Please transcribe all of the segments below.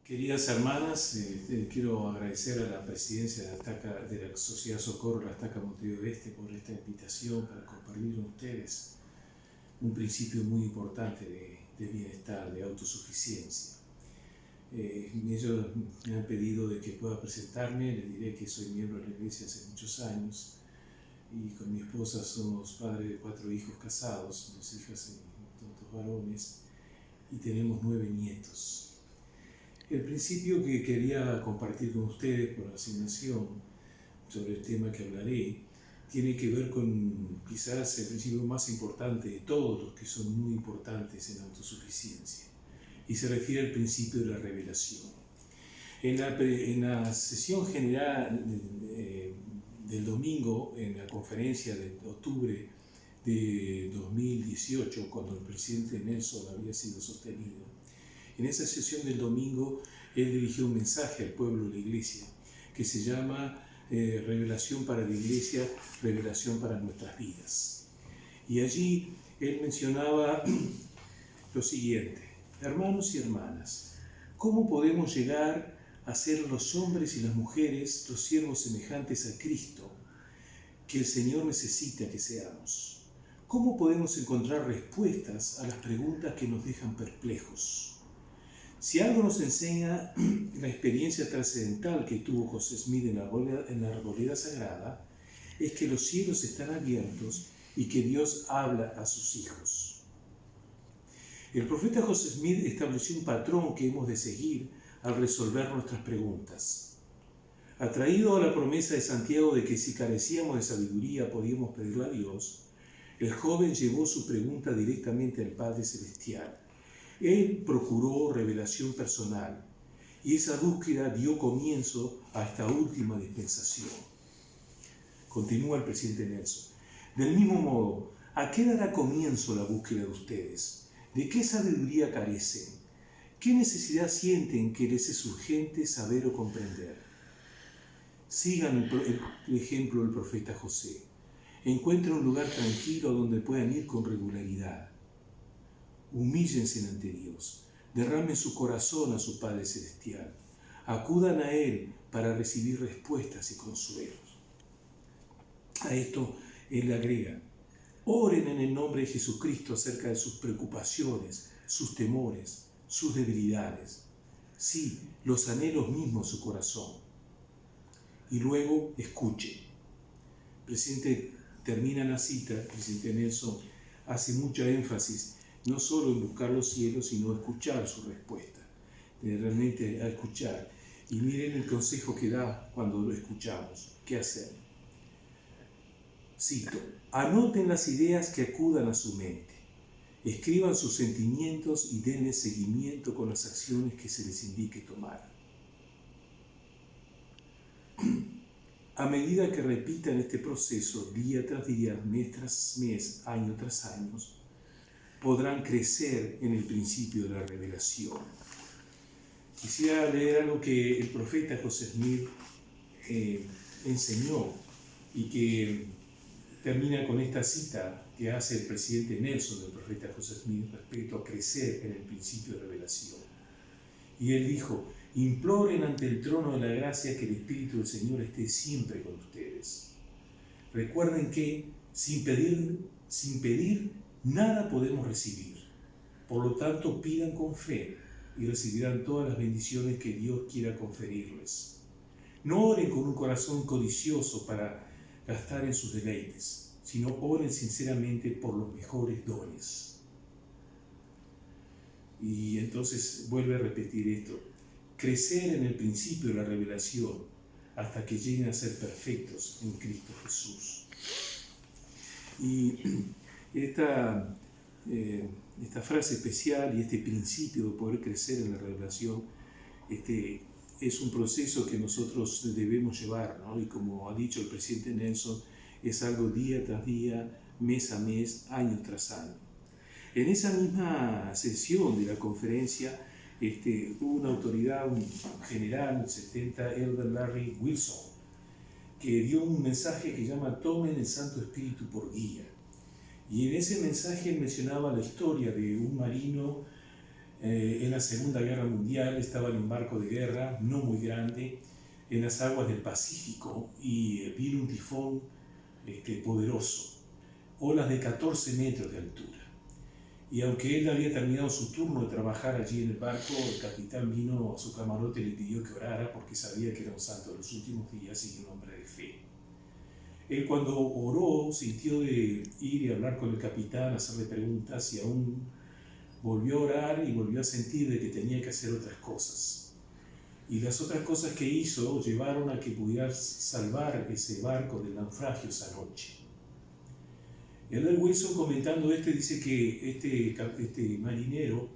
Queridas hermanas, quiero agradecer a la presidencia de la Sociedad Socorro La Estaca Montevideo Este por esta invitación para compartir con ustedes un principio muy importante de bienestar, de autosuficiencia. Ellos me han pedido de que pueda presentarme, les diré que soy miembro de la iglesia hace muchos años y con mi esposa somos padres de 4 hijos casados, 2 hijas y 2 varones, y tenemos 9 nietos. El principio que quería compartir con ustedes por asignación sobre el tema que hablaré tiene que ver con quizás el principio más importante de todos los que son muy importantes en autosuficiencia, y se refiere al principio de la revelación. En la sesión general del domingo, en la conferencia de octubre de 2018, cuando el presidente Nelson había sido sostenido, en esa sesión del domingo, él dirigió un mensaje al pueblo de la iglesia que se llama Revelación para la Iglesia, Revelación para nuestras vidas. Y allí él mencionaba lo siguiente: hermanos y hermanas, ¿cómo podemos llegar a ser los hombres y las mujeres, los siervos semejantes a Cristo, que el Señor necesita que seamos? ¿Cómo podemos encontrar respuestas a las preguntas que nos dejan perplejos? Si algo nos enseña la experiencia trascendental que tuvo José Smith en la arboleda sagrada, es que los cielos están abiertos y que Dios habla a sus hijos. El profeta José Smith estableció un patrón que hemos de seguir al resolver nuestras preguntas. Atraído a la promesa de Santiago de que si carecíamos de sabiduría podíamos pedirla a Dios, el joven llevó su pregunta directamente al Padre Celestial. Él procuró revelación personal y esa búsqueda dio comienzo a esta última dispensación. Continúa el presidente Nelson. Del mismo modo, ¿a qué dará comienzo la búsqueda de ustedes? ¿De qué sabiduría carecen? ¿Qué necesidad sienten que les es urgente saber o comprender? Sigan el ejemplo del profeta José. Encuentren un lugar tranquilo donde puedan ir con regularidad. Humíllense ante Dios, derramen su corazón a su Padre Celestial, acudan a Él para recibir respuestas y consuelos. A esto Él agrega: oren en el nombre de Jesucristo acerca de sus preocupaciones, sus temores, sus debilidades, sí, los anhelos mismos de su corazón. Y luego escuchen. El presidente termina la cita, el presidente Nelson hace mucha énfasis no solo en buscar los cielos, sino escuchar su respuesta, de realmente a escuchar. Y miren el consejo que da cuando lo escuchamos. ¿Qué hacer? Cito: anoten las ideas que acudan a su mente, escriban sus sentimientos y denle seguimiento con las acciones que se les indique tomar. A medida que repitan este proceso día tras día, mes tras mes, año tras año, podrán crecer en el principio de la revelación. Quisiera leer algo que el profeta José Smith enseñó y que termina con esta cita que hace el presidente Nelson del profeta José Smith respecto a crecer en el principio de revelación. Y él dijo: imploren ante el trono de la gracia que el Espíritu del Señor esté siempre con ustedes. Recuerden que sin pedir, nada podemos recibir. Por lo tanto, pidan con fe y recibirán todas las bendiciones que Dios quiera conferirles. No oren con un corazón codicioso para gastar en sus deleites, sino oren sinceramente por los mejores dones. Y entonces vuelve a repetir esto: crecer en el principio de la revelación hasta que lleguen a ser perfectos en Cristo Jesús. Y esta frase especial y este principio de poder crecer en la revelación es un proceso que nosotros debemos llevar, ¿no? Y como ha dicho el presidente Nelson, es algo día tras día, mes a mes, año tras año. En esa misma sesión de la conferencia hubo una autoridad, un general, el 70, Elder Larry Wilson, que dio un mensaje que llama "Tomen el Santo Espíritu por guía". Y en ese mensaje mencionaba la historia de un marino en la Segunda Guerra Mundial, estaba en un barco de guerra no muy grande en las aguas del Pacífico y vino un tifón poderoso, olas de 14 metros de altura. Y aunque él había terminado su turno de trabajar allí en el barco, el capitán vino a su camarote y le pidió que orara porque sabía que era un santo de los últimos días y un hombre de fe. Él, cuando oró, sintió de ir y hablar con el capitán, hacerle preguntas, y aún volvió a orar y volvió a sentir de que tenía que hacer otras cosas. Y las otras cosas que hizo llevaron a que pudiera salvar ese barco del naufragio esa noche. Edward Wilson, comentando dice que este marinero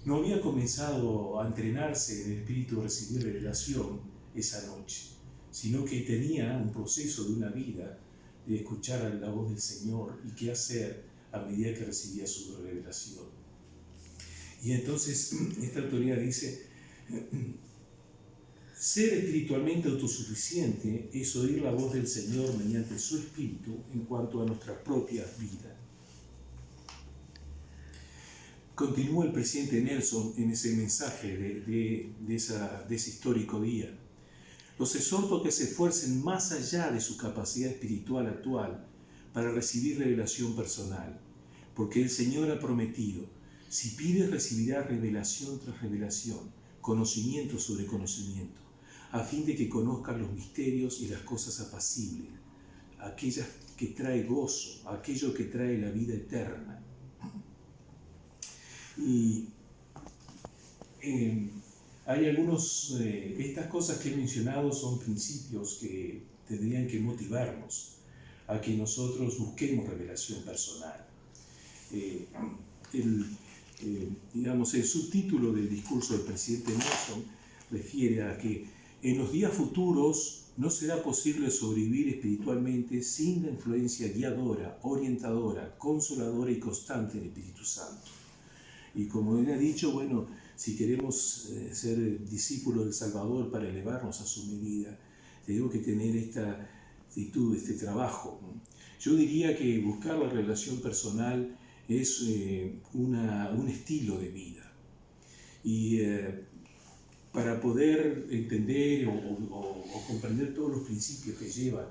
no había comenzado a entrenarse en el espíritu de recibir revelación esa noche, sino que tenía un proceso de una vida de escuchar la voz del Señor y qué hacer a medida que recibía su revelación. Y entonces esta autoridad dice: ser espiritualmente autosuficiente es oír la voz del Señor mediante su Espíritu en cuanto a nuestra propia vida. Continúa el presidente Nelson en ese mensaje de ese histórico día. Los exhorto a que se esfuercen más allá de su capacidad espiritual actual para recibir revelación personal, porque el Señor ha prometido: si pides recibirás revelación tras revelación, conocimiento sobre conocimiento, a fin de que conozcas los misterios y las cosas apacibles, aquellas que trae gozo, aquello que trae la vida eterna. Y hay estas cosas que he mencionado son principios que tendrían que motivarnos a que nosotros busquemos revelación personal. El subtítulo del discurso del presidente Nelson refiere a que en los días futuros no será posible sobrevivir espiritualmente sin la influencia guiadora, orientadora, consoladora y constante del Espíritu Santo. Y como él ha dicho, bueno, si queremos ser discípulos del Salvador para elevarnos a su medida, tenemos que tener esta actitud, este trabajo. Yo diría que buscar la revelación personal es un estilo de vida. Y para poder entender o comprender todos los principios que llevan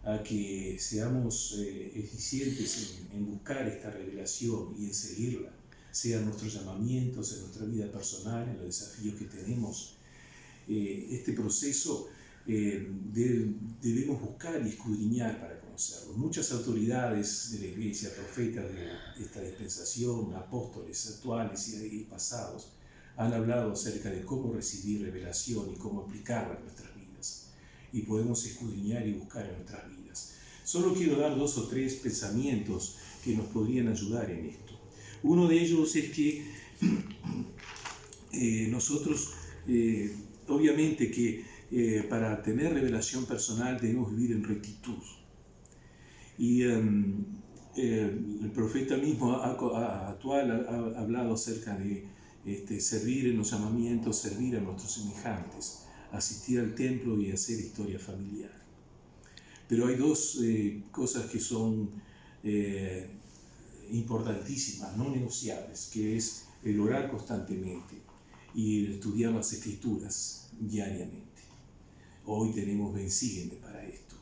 a que seamos eficientes en buscar esta revelación y en seguirla, sean nuestros llamamientos, en nuestra vida personal, en los desafíos que tenemos, este proceso debemos buscar y escudriñar para conocerlo. Muchas autoridades de la Iglesia, profetas de esta dispensación, apóstoles actuales y pasados, han hablado acerca de cómo recibir revelación y cómo aplicarla en nuestras vidas. Y podemos escudriñar y buscar en nuestras vidas. Solo quiero dar 2 o 3 pensamientos que nos podrían ayudar en esto. Uno de ellos es que nosotros, obviamente que para tener revelación personal debemos vivir en rectitud. Y el profeta mismo actual ha hablado acerca de servir en los llamamientos, servir a nuestros semejantes, asistir al templo y hacer historia familiar. Pero hay 2 cosas que son importantísimas, no negociables, que es el orar constantemente y el estudiar las Escrituras diariamente. Hoy tenemos Ven, sígueme para esto.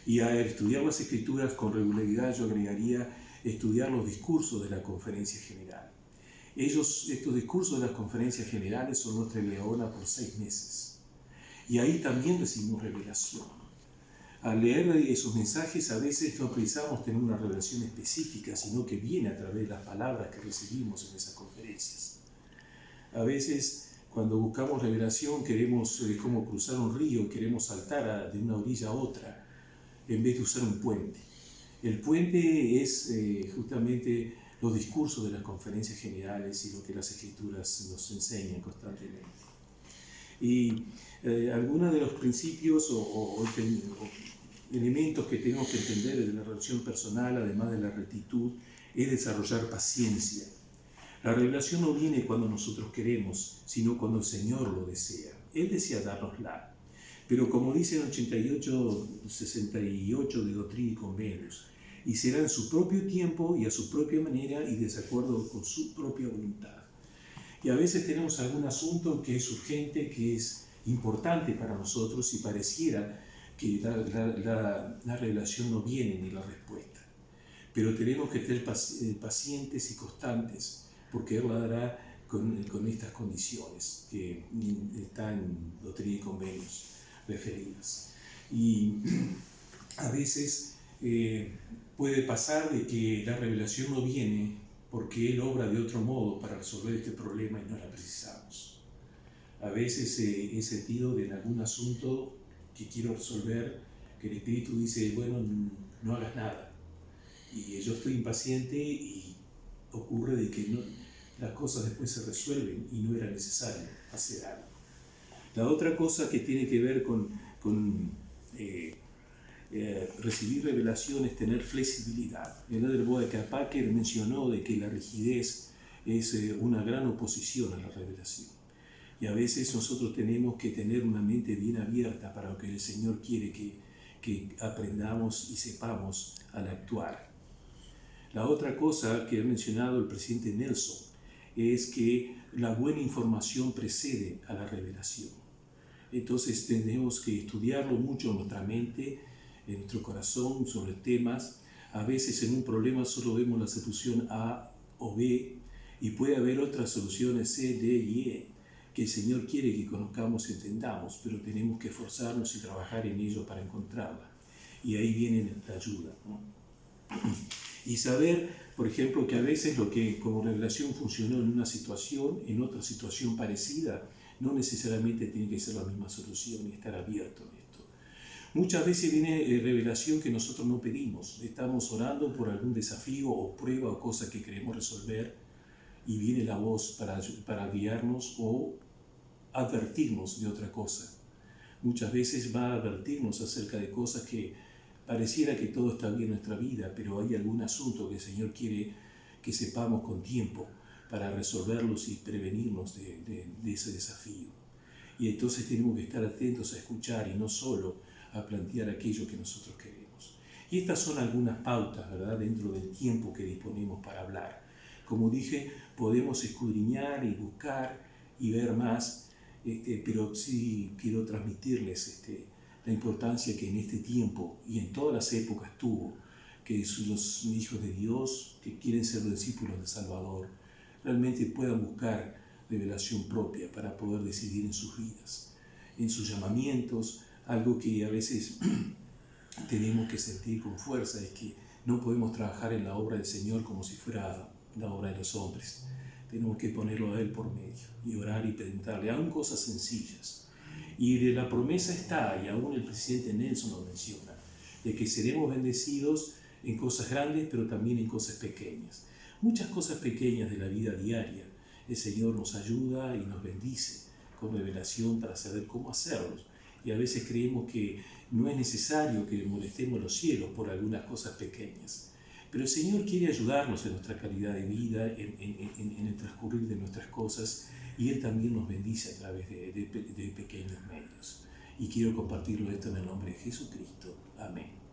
Y a estudiar las Escrituras con regularidad yo agregaría estudiar los discursos de la Conferencia General. Estos discursos de las conferencias generales son nuestra leona por 6 meses. Y ahí también recibimos revelación. Al leer esos mensajes a veces no precisamos tener una revelación específica, sino que viene a través de las palabras que recibimos en esas conferencias. A veces cuando buscamos revelación queremos como cruzar un río, queremos saltar de una orilla a otra en vez de usar un puente. El puente es justamente los discursos de las conferencias generales y lo que las Escrituras nos enseñan constantemente. Y algunos de los principios o elementos que tenemos que entender de la relación personal, además de la rectitud, es desarrollar paciencia. La revelación no viene cuando nosotros queremos, sino cuando el Señor lo desea. Él desea dárnosla. Pero como dice en 68 de Doctrina y Convenios, y será en su propio tiempo y a su propia manera y de acuerdo con su propia voluntad. Y a veces tenemos algún asunto que es urgente, que es importante para nosotros y pareciera que la revelación no viene ni la respuesta. Pero tenemos que ser pacientes y constantes, porque Él la dará con estas condiciones que están en Doctrina y Convenios referidas. Y a veces puede pasar de que la revelación no viene porque Él obra de otro modo para resolver este problema y no la precisamos. A veces he sentido de algún asunto que quiero resolver, que el Espíritu dice, bueno, no hagas nada. Y yo estoy impaciente y ocurre de que las cosas después se resuelven y no era necesario hacer algo. La otra cosa que tiene que ver con recibir revelación es tener flexibilidad. El Boecker Packer mencionó de que la rigidez es una gran oposición a la revelación. Y a veces nosotros tenemos que tener una mente bien abierta para lo que el Señor quiere que aprendamos y sepamos al actuar. La otra cosa que ha mencionado el presidente Nelson es que la buena información precede a la revelación. Entonces tenemos que estudiarlo mucho en nuestra mente, en nuestro corazón, sobre temas. A veces en un problema solo vemos la solución A o B y puede haber otras soluciones C, D y E que el Señor quiere que conozcamos y entendamos, pero tenemos que esforzarnos y trabajar en ello para encontrarla. Y ahí viene la ayuda, ¿no? Y saber, por ejemplo, que a veces lo que como revelación funcionó en una situación, en otra situación parecida, no necesariamente tiene que ser la misma solución y estar abierto a esto. Muchas veces viene revelación que nosotros no pedimos. Estamos orando por algún desafío o prueba o cosa que queremos resolver y viene la voz para guiarnos o advertirnos de otra cosa. Muchas veces va a advertirnos acerca de cosas que pareciera que todo está bien en nuestra vida, pero hay algún asunto que el Señor quiere que sepamos con tiempo para resolverlos y prevenirnos de ese desafío. Y entonces tenemos que estar atentos a escuchar y no solo a plantear aquello que nosotros queremos. Y estas son algunas pautas, ¿verdad?, dentro del tiempo que disponemos para hablar. Como dije, podemos escudriñar y buscar y ver más, pero sí quiero transmitirles la importancia que en este tiempo y en todas las épocas tuvo, que los hijos de Dios que quieren ser discípulos de Salvador realmente puedan buscar revelación propia para poder decidir en sus vidas, en sus llamamientos. Algo que a veces tenemos que sentir con fuerza es que no podemos trabajar en la obra del Señor como si fuera la obra de los hombres. Tenemos que ponerlo a Él por medio y orar y preguntarle, aún cosas sencillas. Y de la promesa está, y aún el presidente Nelson lo menciona, de que seremos bendecidos en cosas grandes, pero también en cosas pequeñas. Muchas cosas pequeñas de la vida diaria, el Señor nos ayuda y nos bendice con revelación para saber cómo hacerlos. Y a veces creemos que no es necesario que molestemos los cielos por algunas cosas pequeñas. Pero el Señor quiere ayudarnos en nuestra calidad de vida, en el transcurrir de nuestras cosas, y Él también nos bendice a través de pequeños medios. Y quiero compartirlo esto en el nombre de Jesucristo. Amén.